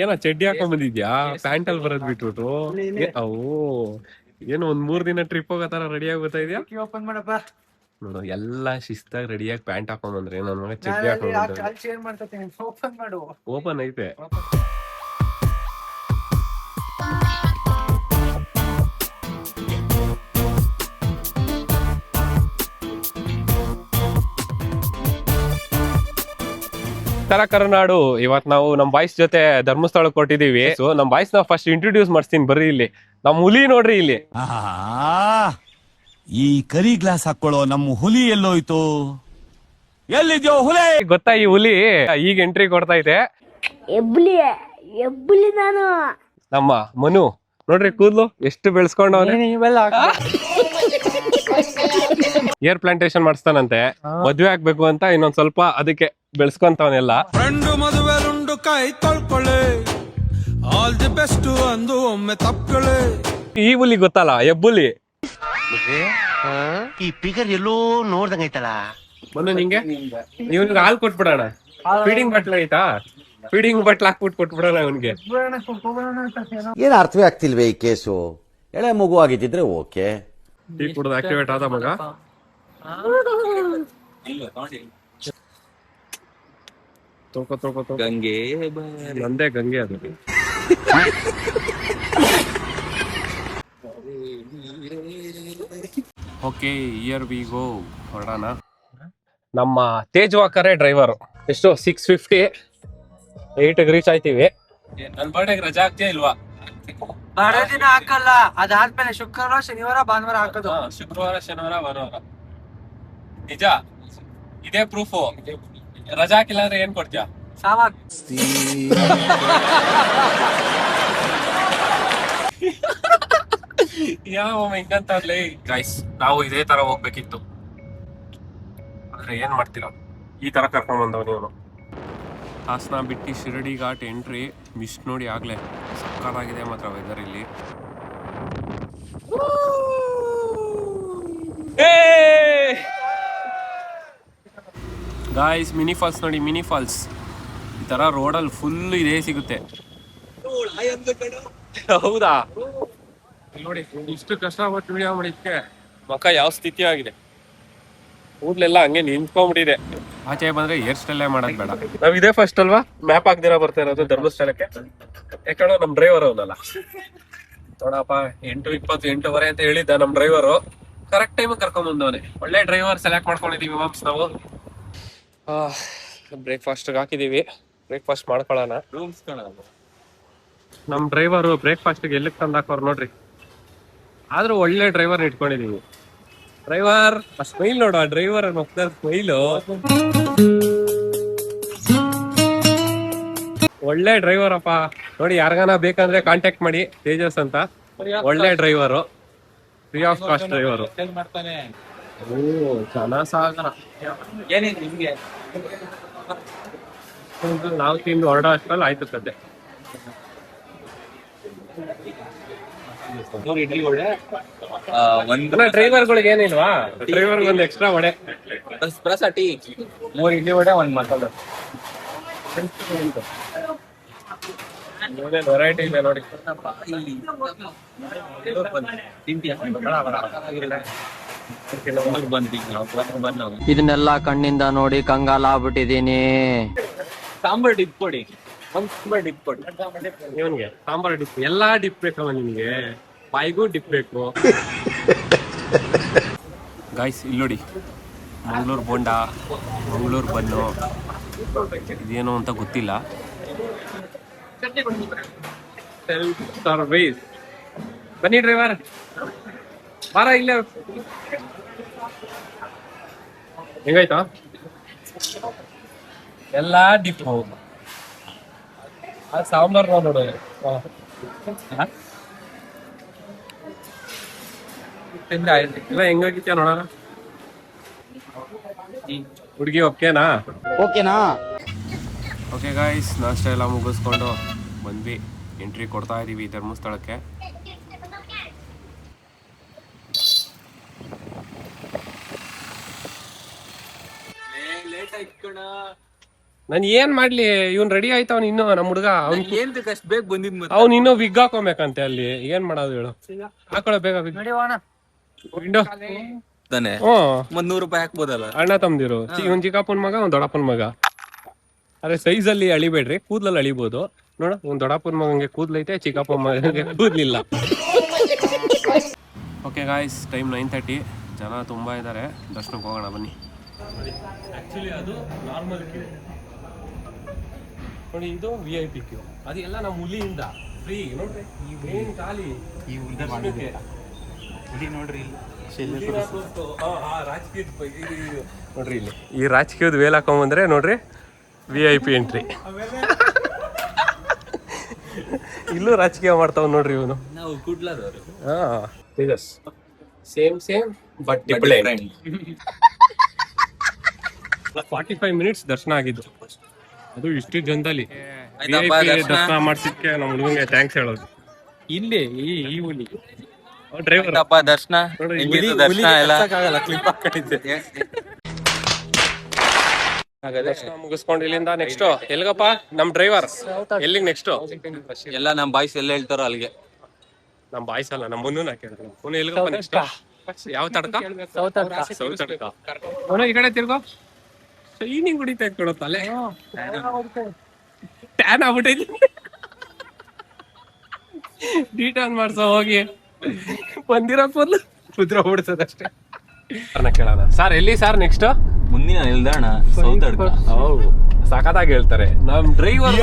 ಏನೋ ಚಡ್ಡಿ ಹಾಕೊಂಡ್ ಬಂದಿದ್ಯಾ? ಪ್ಯಾಂಟ್ ಅಲ್ಲಿ ಬರೋದ್ ಬಿಟ್ಬಿಟ್ಟು ಅವು ಏನು ಒಂದ್ 3 ದಿನ ಟ್ರಿಪ್ ಹೋಗೋ ತರ ರೆಡಿ ಆಗಿ ಬರ್ತಾ ಇದೆಯಾ? ಓಪನ್ ಮಾಡಪ್ಪ. ನೋಡು ಎಲ್ಲಾ ಶಿಸ್ತಾಗಿ ರೆಡಿಯಾಗಿ ಪ್ಯಾಂಟ್ ಹಾಕೊಂಡ್ ಬಂದ್ರೆ ನನ್ ಮಗ ಚಡ್ಡಿ ಹಾಕೊಂಡ್ ಬಂದ್ರೆ ಶೇರ್ ಮಾಡ್ಕೊತೀನಿ. ಓಪನ್ ಮಾಡು. ಓಪನ್ ಐತೆ. ತರ ಕರ್ನಾಡು ಇವತ್ ನಾವು ನಮ್ ಬಾಯ್ಸ್ ಜೊತೆ ಧರ್ಮಸ್ಥಳಕ್ಕೆ ಕೊಟ್ಟಿದೀವಿ. ಸೊ ನಮ್ ಬಾಯ್ಸ್ ನ ಫಸ್ಟ್ ಇಂಟ್ರೊಡ್ಯೂಸ್ ಮಾಡ್ತೀನಿ ಬರ್ರಿ. ಇಲ್ಲಿ ನಮ್ ಹುಲಿ ನೋಡ್ರಿ ಇಲ್ಲಿ. ಈ ಕರಿ ಗ್ಲಾಸ್ ಹಾಕೊಳ್ಳೋ ನಮ್ಮ ಹುಲಿ ಎಲ್ಲೋಯ್ತು? ಎಲ್ಲಿದ್ಯೋ ಹುಲಿ? ಗೊತ್ತಾ ಈ ಹುಲಿ ಈಗ ಎಂಟ್ರಿ ಕೊಡ್ತಾ ಇದೆ. ಎಬ್ಬುಲಿ ನಾನು ನಮ್ಮ ಮನು ನೋಡ್ರಿ ಕೂದ್ಲು ಎಷ್ಟು ಬೆಳೆಸ್ಕೊಂಡವನೆ. Air plantation ಮಾಡಿಸ್ತಾನಂತೆ. ಮದ್ವೆ ಆಗ್ಬೇಕು ಅಂತ ಇನ್ನೊಂದ್ ಸ್ವಲ್ಪ ಅದಕ್ಕೆ ಬೆಳೆಸ್ಕೊಂತವನೆಲ್ಲ. ಫ್ರೆಂಡು ಮದುವೆಲುಂಡು ಕೈ ತೊಳ್ಕೊಳ್ಳಿ, ಆಲ್ ದಿ ಬೆಸ್ಟ್ ಅಂದು ಒಮ್ಮೆ ತಪ್ಕೊಳ್ಳಿ. ಈ ಹುಲಿ ಗೊತ್ತಲ್ಲ ಎಬ್ಬುಲಿ. ಈ ಫಿಗರ್ ಎಲ್ಲೋ ನೋಡ್ದಂಗೈತಲ್ಲ. ಮನು ನಿಂಗೆ ಇವ್ನಿಗೆ ಹಾಲು ಕೊಟ್ಬಿಡೋಣ. ಫೀಡಿಂಗ್ ಬಟ್ಲ ಐತಾ? ಫೀಡಿಂಗ್ ಬಟ್ಲ ಹಾಕ್ಬಿಟ್ಟು ಕೊಟ್ಬಿಡೋಣ ಇವನ್ಗೆ. ಏನ್ ಅರ್ಥವೇ ಆಗ್ತಿಲ್ವೇ ಈ ಕೇಸು? ಎಳೆ ಮಗು ಆಗಿದ್ದಿದ್ರೆ ಓಕೆ. ಟೀ ಕುಡ್ದು ಆಕ್ಟಿವೇಟ್ ಆದ ಮಗ. ತೊಳ್ಕೊ ಗಂಗೆ ನಂದೇ ಗಂಗೆ ಅದು. ಓಕೆ ಇಯರ್ ವಿ ಗೋ ಹೊರಡೋಣ. ನಮ್ಮ ತೇಜ್ ವಾಕರೇ ಡ್ರೈವರು. ಎಷ್ಟು 650 8ಗೆ ರೀಚ್ ಆಯ್ತೀವಿ. ನನ್ ಬರ್ಡೇಗೆ ರಜಾ ಆಗ್ತೀಯಾ ಇಲ್ವಾ? ಬರೋ ದಿನ ಹಾಕಲ್ಲ, ಅದಾದ್ಮೇಲೆ ಶುಕ್ರವಾರ ಶನಿವಾರ ಭಾನುವಾರ ಹಾಕೋದು. ಶುಕ್ರವಾರ ಶನಿವಾರ ಭಾನುವಾರ. ನಿಜ ಇದೇ ಪ್ರೂಫು. ರಜಾ ಹಾಕಿಲ್ಲ ಅಂದ್ರೆ ಏನ್ ಕೊಡ್ತೀಯ? ಸಾಮಾನ್ ಯಾವ ಹಿಂಗಂತಾರ್ಲಿ ಗೈಸ್. ನಾವು ಇದೇ ತರ ಹೋಗ್ಬೇಕಿತ್ತು ಆದ್ರೆ ಏನ್ ಮಾಡ್ತೀರಾ, ಈ ತರ ಕರ್ಕೊಂಡ್ ಬಂದವ್ ನೀವು. ಹಾಸನ ಬಿಟ್ಟು ಶಿರಡಿ ಘಾಟ್ ಎಂಟ್ರಿ ಮಿಸ್ ನೋಡಿ ಆಗ್ಲೇ. ಸಕ್ಕತ್ತಾಗಿದೆ ಮಾತ್ರ ವೆದರ್ ಇಲ್ಲಿ. ಗಾಯ್ಸ್ ಮಿನಿ ಫಾಲ್ಸ್ ನೋಡಿ, ಮಿನಿ ಫಾಲ್ಸ್. ಈ ತರ ರೋಡಲ್ಲಿ ಫುಲ್ ಇದೇ ಸಿಗುತ್ತೆ. ಹೌದಾ? ನೋಡಿ ಇಷ್ಟು ಕಷ್ಟಪಟ್ಟು ವಿಡಿಯೋ ಮಾಡಿದ್ಕೆ ಮಕ್ಕ ಯಾವ ಸ್ಥಿತಿ ಆಗಿದೆ. ಕೂಡ್ಲೆಲ್ಲ ಹಂಗೆ ನಿಂತ್ಕೊಂಡ್ಬಿಟ್ಟಿದೆ. ಆಚೆ ಬಂದ್ರೆ ಹೇರ್ ಸ್ಟೈಲೇ ಮಾಡೋದ್ ಬೇಡ. ನಾವ್ ಇದೇ ಫಸ್ಟ್ ಅಲ್ವಾ ಮ್ಯಾಪ್ ಹಾಕ್ದಿರ ಬರ್ತಾ ಇರೋದು ಧರ್ಮಸ್ಥಳಕ್ಕೆ. ಯಾಕಂದ್ರೆ ನಮ್ ಡ್ರೈವರ್ ಅವನಲ್ಲ ನೋಡಪ್ಪ. 8:20 8:15 ಅಂತ ಹೇಳಿದ್ದ ನಮ್ ಡ್ರೈವರು. ಕರೆಕ್ಟ್ ಟೈಮ್ ಕರ್ಕೊಂಡ್ ಬಂದವನೆ. ಒಳ್ಳೆ ಡ್ರೈವರ್ ಸೆಲೆಕ್ಟ್ ಮಾಡ್ಕೊಂಡಿದೀವಿ ವಾಪ್ಸ್ ನಾವು. ಬ್ರೇಕ್ಫಾಸ್ಟ್ ಹಾಕಿದೀವಿ. ಬ್ರೇಕ್ಫಾಸ್ಟ್ ಮಾಡ್ಕೊಳ್ಳೋಣ. ನಮ್ ಡ್ರೈವರು ಬ್ರೇಕ್ಫಾಸ್ಟ್ಗೆ ಎಲ್ಲಿಗೆ ತಂದು ಹಾಕೋರು ನೋಡ್ರಿ. ಆದ್ರೂ ಒಳ್ಳೆ ಡ್ರೈವರ್ ಇಟ್ಕೊಂಡಿದೀವಿ. ಡ್ರೈವರ್ ಸ್ಮೈಲ್ ನೋಡು, ಡ್ರೈವರ್ ಮಕ್ಕಳ ಸ್ಮೈಲು. ಒಳ್ಳೆ ಡ್ರೈವರ್ ಅಪ್ಪ ನೋಡಿ. ಯಾರಿಗಾನ ಬೇಕಂದ್ರೆ ಕಾಂಟ್ಯಾಕ್ಟ್ ಮಾಡಿ, ತೇಜಸ್ ಅಂತ. ಒಳ್ಳೆ driver, free of cost driver. Sagara ನಾವು ತಿಂದು ಹೊರಡೋ ಅಷ್ಟರಲ್ಲಿ ಆಯ್ತು ಕತೆ. ಡ್ರೈವರ್ಗಳಿಗೆ ಏನಿಲ್ವಾ? ಡ್ರೈವರ್ ಒಂದು ಎಕ್ಸ್ಟ್ರಾ ವಡೆ, 3 ಇಡ್ಲಿ ವಡೆ, 1 ಮಸಾಲೆ. ವೆರೈಟಿ ಇದೆ ನೋಡಿ. ಇದನ್ನೆಲ್ಲ ಕಣ್ಣಿಂದ ನೋಡಿ ಕಂಗಾಲ ಆಗ್ಬಿಟ್ಟಿದೀನಿ. ಸಾಂಬಾರ್ ಡಿಪ್ ಕೊಡಿ, ಒಂದ್ ಸಾಂಬಾರ್ ಡಿಪ್ ಕೊಡಿ ಇವನ್ಗೆ. ಸಾಂಬಾರ್ ಡಿಪ್ ಎಲ್ಲಾ ಡಿಪ್ ಬೇಕಲ್ಲ ನಿಮ್ಗೆ? ಬಾಯಿಗೂ ಡಿಪ್ ಬೇಕು. ಗಾಯ್ಸ್ ಇಲ್ಲಿ ನೋಡಿ, ಮಂಗಳೂರು ಬೋಂಡ, ಮಂಗಳೂರು ಬನ್ನು, ಇದೇನು ಅಂತ ಗೊತ್ತಿಲ್ಲ. Self service. ಬನ್ನಿ ಡ್ರೈವರ್ ಬಾರ ಇಲ್ಲೇ. ಹೆಂಗಾಯ್ತಾ? ಎಲ್ಲಾ ಡಿಪ್. ಸಾಂಬಾರ್ ನೋಡು. ಎಲ್ಲ ಹೆಂಗಾಗಿತ್ಯಾ ನೋಡೋಣ. ಹುಡುಗಿ ಓಕೆನಾ? ಓಕೆ ಗಾಯ್ಸ್, ನಾಷ್ಟ ಎಲ್ಲ ಮುಗಿಸ್ಕೊಂಡು ಬಂದ್ವಿ. ಎಂಟ್ರಿ ಕೊಡ್ತಾ ಇದೀವಿ ಧರ್ಮಸ್ಥಳಕ್ಕೆ. ಲೇಟ್ ಆಯ್ತು ಕಣ. ನಾನು ಏನ್ ಮಾಡ್ಲಿ, ಇವ್ನ್ ರೆಡಿ ಆಯ್ತವನ್ ಇನ್ನು ನಮ್ಮ ಹುಡುಗ. ಏನ್ದಕ್ಕೆ ಬೇಗ ಬಂದಿದ್ ಅವ್ನ್ ಇನ್ನೂ ವಿಗ್ ಹಾಕೋಬೇಕಂತೆ ಅಲ್ಲಿ. ಏನ್ ಮಾಡೋದು ಹೇಳು, ಹಾಕೊಳ್ಳೋ ಬೇಗ ವಿಗ್. ವಿಂಡೋ ತಾನೆ ಹ್ಮ್ ₹100 ಹಾಕ್ಬೋದಲ್ಲ. ಅಣ್ಣ ತಮ್ದಿರು, ಒಂದ್ ಚಿಕ್ಕಪ್ಪನ ಮಗ ಒಂದ್ ದೊಡ್ಡಪ್ಪನ ಮಗ. ಅದೇ ಸೈಜ್ ಅಲ್ಲಿ ಅಳಿಬೇಡ್ರಿ, ಕೂದ್ಲಲ್ಲಿ ಅಳಿಬೋದು. ನೋಡ, ಒಂದ್ ದೊಡ್ಡಪ್ಪನ ಮಗಂಗೆ ಕೂದ್ಲೈತೆ, ಚಿಕ್ಕಪ್ಪನ ಮಗಂಗೆ ಕೂದ್ಲಿಲ್ಲ. Okay guys, time 9:30. ಜನ ತುಂಬಾ ಇದ್ದಾರೆ, ದರ್ಶನಕ್ಕೆ ಹೋಗೋಣ ಬನ್ನಿ. ಆಕ್ಚುಲಿ ಅದು ನಾರ್ಮಲ್ ಕ್ಯೂ ನೋಡಿ, ಇದು VIP ಕ್ಯೂ. ಅದೆಲ್ಲ ನಮ್ಮ ಹುಲಿಯಿಂದ ಫ್ರೀ ನೋಡ್ರಿ. ಈ ಮೇನ್ ಖಾಲಿ ಈ ನೋಡ್ರಿ ನೋಡ್ರಿ ಇಲ್ಲಿ ಈ ರಾಜಕೀಯದ ವೇಲ್ ಹಾಕೊಂಬಂದ್ರೆ ನೋಡ್ರಿ VIP ಎಂಟ್ರಿ. ಇಲ್ಲೂ ರಾಜಕೀಯ ಮಾಡ್ತಾವ ನೋಡ್ರಿ ಇವನು. ನಾವು ಕುಡ್ಲದವರು. Same but different. 45 ಮಿನಿಟ್ಸ್ ದರ್ಶನ ಆಗಿದ್ದು, ಅದು ಇಷ್ಟು ಜನದಲ್ಲಿ. ದರ್ಶನ ಮಾಡ್ಸಿದ್ಕೆ ನಮ್ಮ ಹುಡುಗಂಗೆ ಥ್ಯಾಂಕ್ಸ್ ಹೇಳೋದು. ಇಲ್ಲಿ ಈ ಹುಲಿ ಡ್ರೈವರ್ ದರ್ಶನ ದರ್ಶನ ಎಲ್ಲ ಕ್ಲಿಪ್ ಹಾಕೊಂಡಿದ್ದೆ. ದರ್ಶನ ಮುಗಿಸ್ಕೊಂಡು ಇಲ್ಲಿಂದ ನೆಕ್ಸ್ಟ್ ಎಲ್ಗಪ್ಪ ನಮ್ ಡ್ರೈವರ್? ಎಲ್ಲಿಗೆ ನೆಕ್ಸ್ಟ್? ಎಲ್ಲ ನಮ್ ಬಾಯ್ಸ್ ಎಲ್ಲ ಹೇಳ್ತಾರೋ ಅಲ್ಲಿಗೆ. ನಮ್ ಬಾಯ್ಸ್ ಅಲ್ಲ, ನಮ್ಮ ಮುನ್ನ ಕೇಳಿದ್ರು. ಮುನ್ನ ಎಲ್ಗಪ್ಪ ನೆಕ್ಸ್ಟ್? ಯಾವ ತಡ್ಕ? ಸೌತ್ ತಡ್ಕ. ಈ ಕಡೆ ತಿರ್ಗೋ. ಶೈನಿಂಗ್ ಹೊಡಿತಾ ಇಟ್ಕೊಳೋ ತಲೆ, ಟ್ಯಾನ್ ಆಗ್ಬಿಟ್ಟೈತಿ. ಡಿಟಾನ್ ಮಾಡ್ಸೋ ಹೋಗಿ ಬಂದಿರೋ ಕೂದಲು ಕುದ್ರ ಓಡಿಸೋದಷ್ಟೇ. ಕೇಳೋಣ ಸರ್, ಎಲ್ಲಿ ಸರ್ ನೆಕ್ಸ್ಟ್? ಮುಂದಿನ ನಿಲ್ದಾಣ ಸೌತಡ್ಕ. ಹೌದು, ಸಖತ್ತಾಗಿ ಹೇಳ್ತಾರೆ. ನಮ್ ಡ್ರೈವರ್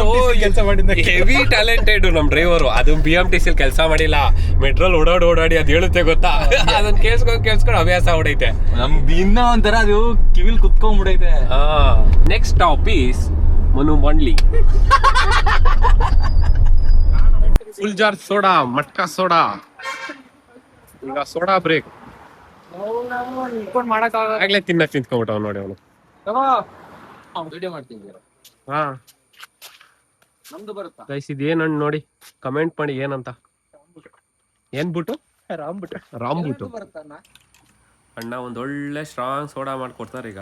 ಕೆಲಸ ಮಾಡಿದ ಹೆವಿ ಟ್ಯಾಲೆಂಟೆಡ್ ನಮ್ ಡ್ರೈವರು. ಅದು BMTC ಕೆಲಸ ಮಾಡಿಲ್ಲ, ಮೆಟ್ರೋಲ್ ಓಡಾಡಿ ಅದ್ ಹೇಳುತ್ತೆ ಗೊತ್ತಾ. ಅದನ್ನ ಕೇಳ್ಸ್ಕೊಂಡು ಅಭ್ಯಾಸ ಹೊಡೈತೆ ನಮ್ ಇನ್ನ ಒಂಥರ ಅದು ಕಿವಿಲ್ ಕುತ್ಕೊಂಡ್ಬಿಡೈತೆ. Next stop is Manu Mandli. Full jar soda, ಮಟ್ಕಾ ಸೋಡಾ. ಈಗ ಸೋಡಾ ಬ್ರೇಕ್ ಆಗ್ಲೇ ತಿನ್ಕೊಂಡ್ಬಿಟ್ಟ ನೋಡಿ ಅವನು. ಹಾ ನಮ್ದು ಬರುತ್ತಾ ಗೈಸ್, ಇದೇನ್ ಹಣ್ಣು ನೋಡಿ, ಕಮೆಂಟ್ ಮಾಡಿ ಏನಂತ. ಏನ್ ಬಿಟ್ಟು ರಾಮ್ಬುಟ್ಟು ಅಣ್ಣ ಒಂದ್ ಒಳ್ಳೆ ಸ್ಟ್ರಾಂಗ್ ಸೋಡಾ ಮಾಡ್ಕೊಡ್ತಾರೆ. ಈಗ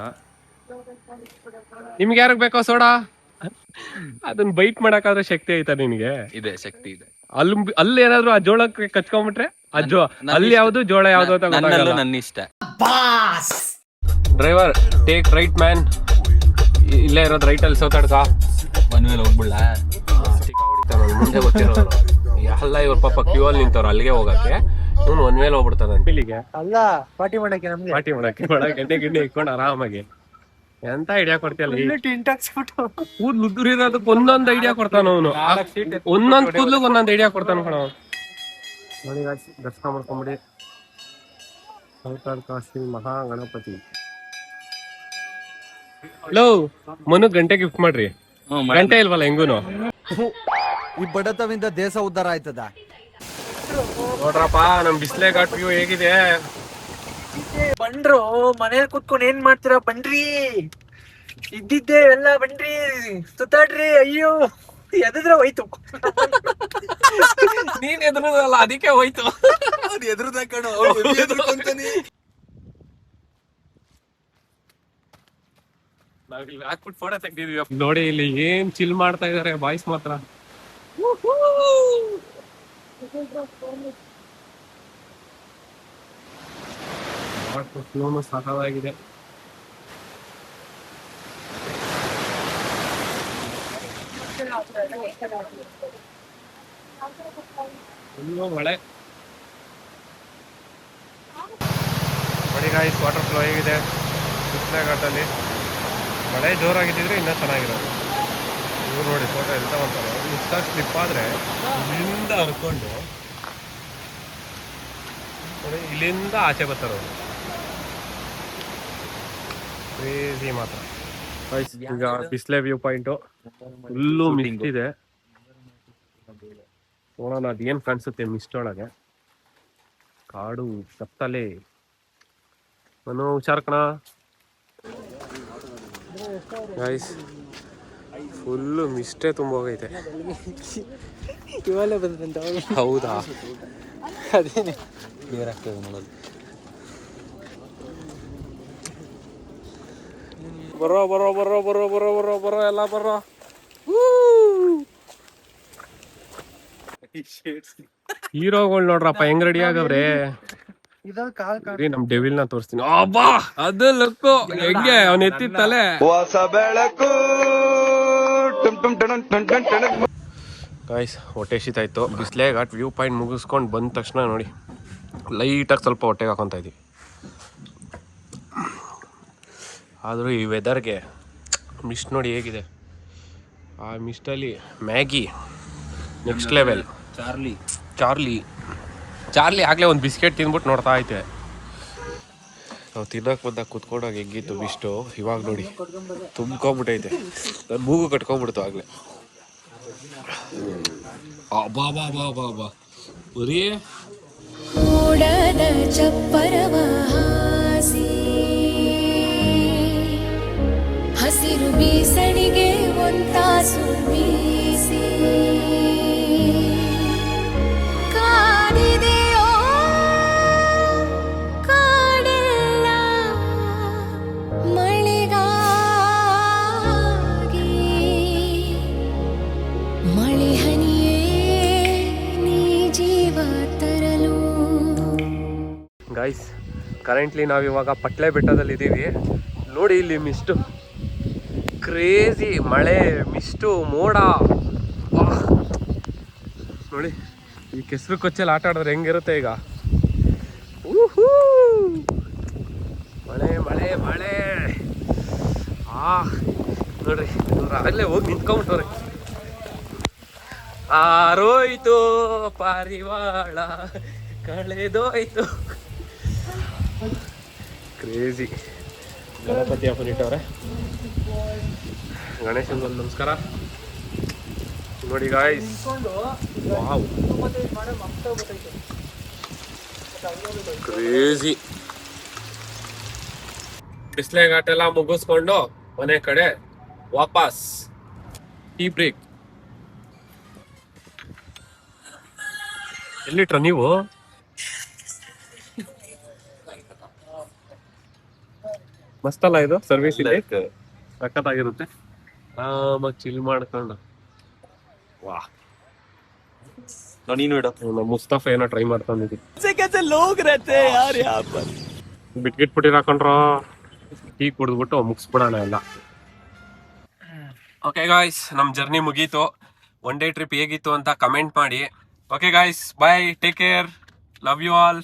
ನಿಮ್ಗೆ ಯಾರಿಗೆ ಬೇಕೋ ಸೋಡಾ? ಅದನ್ನ ಬೈಟ್ ಮಾಡಕ್ಕಾದ್ರೆ ಶಕ್ತಿ ಐತಾ ನಿನ್ಗೆ? ಇದೆ, ಶಕ್ತಿ ಇದೆ. ಅಲ್ಲಿ ಏನಾದ್ರು ಆ ಜೋಳಕ್ಕೆ ಕಚ್ಕೊಂಡ್ಬಿಟ್ರೆ ಅಲ್ಲಿ ಯಾವ್ದು ಜೋಳ ಯಾವ್ದು ಅಂತ ಗೊತ್ತಾಗಲ್ಲ. ನನ್ನ ಇಷ್ಟ. Driver take right man. ಇಲ್ಲೇ ಇರೋದು ರೈಟ್ ಅಲ್ಲಿ ಸೌತಾಡ್ಕ. ಮನ್ಮೇಲೆ ಹೋಗ್ಬಿಡ್ಲ? ಮುಂದೆ ಗೊತ್ತಿರೋರು ಎಲ್ಲ ಇವ್ರ ಪಾಪ ಕ್ಯೂ ಅಲ್ಲಿ ನಿಂತವ್ರು ಅಲ್ಲಿಗೆ ಹೋಗಕ್ಕೆ. ಇವ್ನು ಒಂದ್ ಮೇಲೆ ಹೋಗ್ಬಿಡ್ತಾನೆ ಇಲ್ಲಿಗೆ. ಅಲ್ಲ, ಪಾರ್ಟಿ ಮಾಡಕ್ಕೆ ಗೆಡ್ಡೆ ಇಟ್ಕೊಂಡು ಆರಾಮಾಗಿ. ಎಂತ ಐಡಿಯಾ ಕೊಡ್ತೀಯಲ್ಲ, ಕೂದ್ಲು ಉದುರಿರೋದಕ್ಕೆ ಒಂದೊಂದ್ ಐಡಿಯಾ ಕೊಡ್ತಾನ ಅವನು. ಒಂದೊಂದ್ ಕೂದ್ಲಿಗೆ ಒಂದೊಂದ್ ಐಡಿಯಾ ಕೊಡ್ತಾನ ಕಣ. ನೋಡಿ ದರ್ಶನ ಮಾಡ್ಕೊಂಬಿಡಿ. ಸೌತಾಡ್ಕ ಶ್ರೀ ಮಹಾ ಗಣಪತಿ. ಹಲೋ, ಮನು ಗಂಟೆ ಗಿಫ್ಟ್ ಮಾಡ್ರಿ. ಗಂಟೆ ಇಲ್ವಲ್ಲ ಹೆಂಗೂನು. ಈ ಬಡತವಿಂದ ದೇಶ ಉದ್ಧಾರ ಆಯ್ತದ. ನೋಡ್ರಪ್ಪ ನಮ್ ಬಿಸ್ಲೆ ಘಾಟ್ ವ್ಯೂ ಹೇಗಿದೆ. ಬಂಡ್ರು ಮನೇಲಿ ಕುತ್ಕೊಂಡು ಏನ್ ಮಾಡ್ತೀರಾ? ಬನ್ರಿ, ಇದ್ದಿದ್ದೆ ಎಲ್ಲ ಬನ್ರಿ, ಸುತ್ತಾಡ್ರಿ. ಅಯ್ಯೋ ಎದ್ರ ಹೋಯ್ತು. ನೀನ್ ಎದ್ರದಲ್ಲ, ಅದಕ್ಕೆ ಹೋಯ್ತು. ಎದ್ರದ ಕಣ ಹಾಕ್ಬಿಟ್ಟು ಫೋಟೋ ತೆಗ್ದಿದೀವಿ ನೋಡಿ. ಇಲ್ಲಿ ಏನ್ ಚಿಲ್ ಮಾಡ್ತಾ ಇದಾರೆ ಬಾಯ್ಸ್ ಮಾತ್ರ. ಸಾಕಾಗಿದೆ. ಇನ್ನೂ ಮಳೆ ನೋಡಿ ಗಾಯ್ಸ್, ವಾಟರ್ ಫ್ಲೋ ಹೇಗಿದೆ ಬಿಸ್ಲೆ ಘಾಟಲ್ಲಿ. ಮಳೆ ಜೋರಾಗಿದ್ದಿದ್ರೆ ಇನ್ನೂ ಚೆನ್ನಾಗಿರೋದು. ಇವ್ರು ನೋಡಿ ಫೋಟೋ ಎಲ್ಲ ತಗೊಂತಾರೆ. ಇಷ್ಟ ಸ್ಲಿಪ್ ಆದ್ರೆ ಇಲ್ಲಿಂದ ಹರ್ಕೊಂಡು ಇಲ್ಲಿಂದ ಆಚೆ ಬರ್ತಾರೆ ಅವರು. ಕ್ರೇಜಿ ಮಾತ್ರ. ಈಗ ಬಿಸ್ಲೆ ವ್ಯೂ ಪಾಯಿಂಟು ಫುಲ್ಲು ಮಿಸ್ಟ್ ಇದೆ. ನೋಡೋಣ ಅದೇನ್ ಕಾಣಿಸುತ್ತೆ ಮಿಸ್ಟ್ ಒಳಗೆ. ಕಾಡು ಕತ್ತಲೆ. ನಾನು ಹುಷಾರ್ ಕಣ ಗೈಸ್, ಫುಲ್ಲು ಮಿಸ್ಟೇ ತುಂಬೋಗೈತೆ. ಹೌದಾ? ಅದೇನೆ ಕ್ಲಿಯರ್ ಆಗ್ತದೆ ನೋಡೋದು. ಬರೋ ಬರೋ ಬರೋ ಬರೋ ಬರೋ ಬರೋ ಬರೋ ಎಲ್ಲ ಬರೋ. ಹೀರೋಗಳು ನೋಡ್ರಪ್ಪ ಹೆಂಗ್ ರೆಡಿ ಆಗವ್ರೆ. ನಮ್ ಡೆವಿಲ್ ನ ತೋರಿಸ್ತೀನಿ. ಅಬ್ಬಾ ಅದು ಲುಕ್ಕು ಹೆಂಗೆ ಅವ್ನ ಎತ್ತಿತ್ತಲೆ. ಗಾಯ್ಸ್ ಹೊಟ್ಟೆ ಶೀತಾಯ್ತು. ಬಿಸ್ಲೇ ಘಾಟ್ ವ್ಯೂ ಪಾಯಿಂಟ್ ಮುಗಿಸ್ಕೊಂಡು ಬಂದ ತಕ್ಷಣ ನೋಡಿ ಲೈಟಾಗಿ ಸ್ವಲ್ಪ ಹೊಟ್ಟೆಗೆ ಹಾಕೊತಾ ಇದೀವಿ. ಆದರೂ ಈ ವೆದರ್ಗೆ ಮಿಸ್ಟ್ ನೋಡಿ ಹೇಗಿದೆ. ಆ ಮಿಸ್ಟಲ್ಲಿ ಮ್ಯಾಗಿ ನೆಕ್ಸ್ಟ್ ಲೆವೆಲ್. ಚಾರ್ಲಿ ಆಗಲೇ ಒಂದು ಬಿಸ್ಕೆಟ್ ತಿಂದ್ಬಿಟ್ಟು ನೋಡ್ತಾ ಐತೆ. ನಾವು ತಿನ್ನೋಕೆ ಬಂದಾಗ ಕುತ್ಕೊಂಡಾಗ ಹೆಂಗಿತ್ತು ಮಿಸ್ಟು, ಇವಾಗ ನೋಡಿ ತುಂಬ್ಕೊಂಬಿಟ್ಟೈತೆ. ನನ್ನ ಮೂಗು ಕಟ್ಕೊಂಡ್ಬಿಡ್ತು ಆಗಲೇ. ಬಾ ಬಾ ಬಾ ಬಾ ಬಾ ಬರೀ ಚಪ್ಪರವ ಹಾಸಿ ಹಸಿರು ಬೀಸಣಿಗೆ ಒಂತಾಸು ಬೀಸಿ ಕಾದಿದೆಯೋ ಕಾಡೆಲ್ಲ ಮಳೆಗಾಗಿ ಮಳೆ ಹನಿಯೇ ನೀ ಜೀವ ತರಲು. ಗೈಸ್ ಕರೆಂಟ್ಲಿ ನಾವಿವಾಗ ಪಟ್ಲೆ ಬೆಟ್ಟದಲ್ಲಿ ಇದ್ದೀವಿ. ನೋಡಿ ಇಲ್ಲಿ ಮಿಸ್ಟು ಕ್ರೇಜಿ ಮಳೆ, ಮಿಸ್ಟು, ಮೋಡ. ನೋಡಿ ಈ ಕೆಸರು ಕೊಚ್ಚಲ್ಲಿ ಆಟ ಆಡಿದ್ರೆ ಹೆಂಗಿರುತ್ತೆ ಈಗ. ಮಳೆ ಮಳೆ ಮಳೆ. ನೋಡ್ರಿ ಆಗಲೇ ಹೋಗಿ ನಿಂತ್ಕೊಂಬಿಟ್ಟವ್ರೆ. ಆರೋಯ್ತು ಪಾರಿವಾಳ ಕಳೆದೋಯ್ತು. ಕ್ರೇಜಿ. ಗಣಪತಿ ಹಬ್ಬ ಇಟ್ಟವ್ರೆ. ಗಣೇಶನ್ಗೊಂದು ನಮಸ್ಕಾರ. ನೋಡಿ ಗಾಯ್ಸ್, ವಾವ್ ಕ್ರೇಜಿ. ಬಿಸ್ಲೆ ಘಾಟ್ ಎಲ್ಲ ಮುಗಿಸ್ಕೊಂಡು ಮನೆ ಕಡೆ ವಾಪಸ್. Tea break. ಎಲ್ಲಿಟ್ರ ನೀವು? ಮಸ್ತಲ್ಲ ಇದು ಸರ್ವಿಸ್ ಇದೆ, ಸಖತ್ತಾಗಿರುತ್ತೆ. ಆರಾಮಾಗಿ ಚಿಲ್ ಮಾಡ್ಕೊಂಡು. ವಾ ನೀನು ಮುಸ್ತಫಾ ಏನೋ ಟ್ರೈ ಮಾಡ್ಕೊಂಡಿದ್ವಿ. ಬಿಟ್ಬಿಟ್ಟಿರ ಹಾಕೊಂಡ್ರ ಟೀ ಕುಡಿದ್ಬಿಟ್ಟು ಮುಗಿಸ್ಬಿಡೋಣ ಎಲ್ಲ. ಓಕೆ ಗಾಯ್ಸ್, ನಮ್ ಜರ್ನಿ ಮುಗೀತು. ಒನ್ ಡೇ ಟ್ರಿಪ್ ಹೇಗಿತ್ತು ಅಂತ ಕಮೆಂಟ್ ಮಾಡಿ. Okay guys, bye, take care, love you all.